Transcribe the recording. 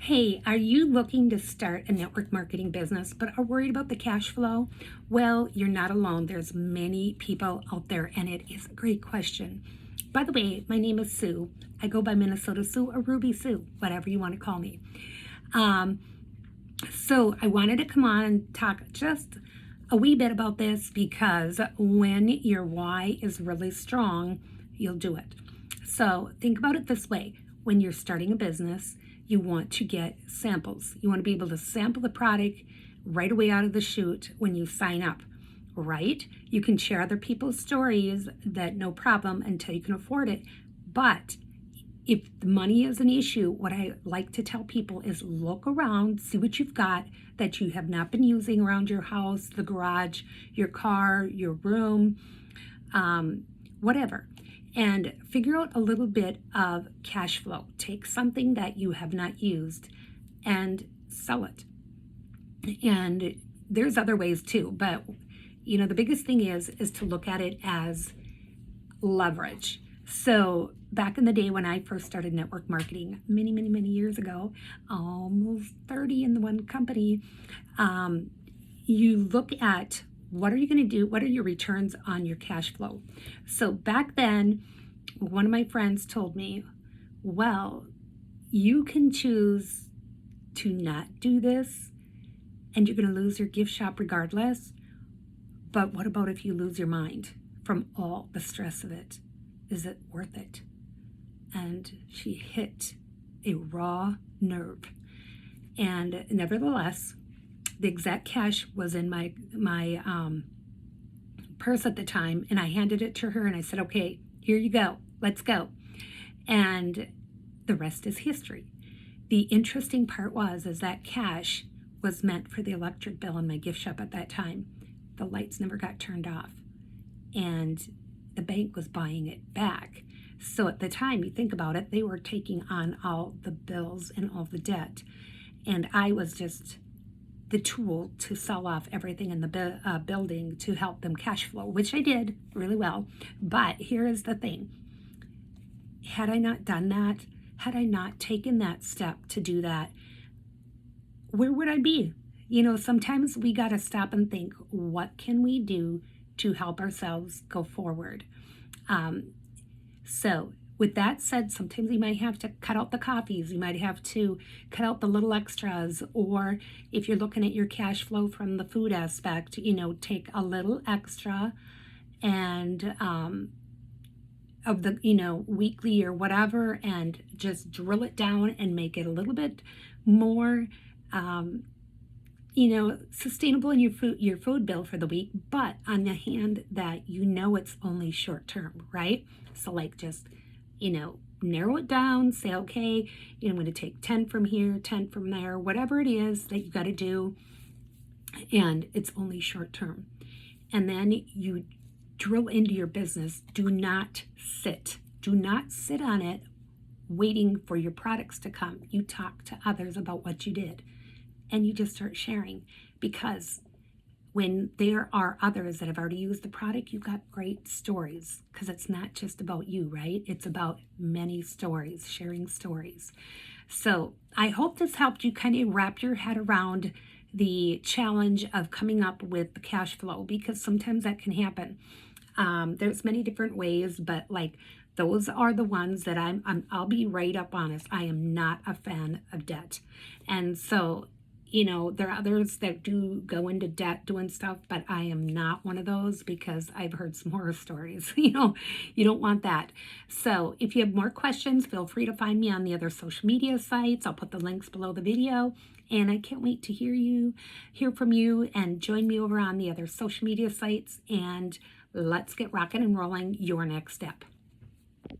Hey, are you looking to start a network marketing business but are worried about the cash flow? Well, you're not alone. There's many people out there, and it is a great question. By the way, my name is Sue. I go by Minnesota Sue or Ruby Sue, whatever you want to call me. Um, so I wanted to come on and talk just a wee bit about this because when your why is really strong, you'll do it. So think about it this way. When you're starting a business, you want to get samples. You want to be able to sample the product right away out of the chute when you sign up, right? You can share other people's stories, that no problem, until you can afford it. But if the money is an issue, what I like to tell people is look around, see what you've got that you have not been using around your house, the garage, your car, your room, whatever, and figure out a little bit of cash flow. Take something that you have not used and sell it. And there's other ways too, but the biggest thing is to look at it as leverage. So back in the day when I first started network marketing, many years ago, almost 30 in the one company, you look at what are you going to do? What are your returns on your cash flow? So back then, one of my friends told me, well, you can choose to not do this and you're going to lose your gift shop regardless. But what about if you lose your mind from all the stress of it? Is it worth it? And she hit a raw nerve. And nevertheless, the exact cash was in my purse at the time, and I handed it to her and I said, okay, here you go, let's go. And the rest is history. The interesting part is that cash was meant for the electric bill in my gift shop at that time. The lights never got turned off, and the bank was buying it back. So at the time, you think about it, they were taking on all the bills and all the debt, and I was just the tool to sell off everything in the building to help them cash flow, which I did really well. But here is the thing. Had I not done that, had I not taken that step to do that, where would I be? Sometimes we got to stop and think, what can we do to help ourselves go forward? So with that said, sometimes you might have to cut out the coffees. You might have to cut out the little extras. Or if you're looking at your cash flow from the food aspect, take a little extra and of the, weekly or whatever, and just drill it down and make it a little bit more, sustainable in your food bill for the week, but on the hand that it's only short term, right? So just narrow it down, say, okay, I'm going to take 10 from here, 10 from there, whatever it is that you got to do, and it's only short term. And then you drill into your business. Do not sit on it waiting for your products to come. You talk to others about what you did, and you just start sharing, because when there are others that have already used the product, you've got great stories, because it's not just about you, right? It's about many stories, sharing stories. So I hope this helped you kind of wrap your head around the challenge of coming up with the cash flow, because sometimes that can happen. There's many different ways, but those are the ones that I'll be right up honest. I am not a fan of debt. And so there are others that do go into debt doing stuff, but I am not one of those, because I've heard some horror stories. You don't want that. So if you have more questions, feel free to find me on the other social media sites. I'll put the links below the video, and I can't wait to hear from you, and join me over on the other social media sites, and let's get rocking and rolling your next step.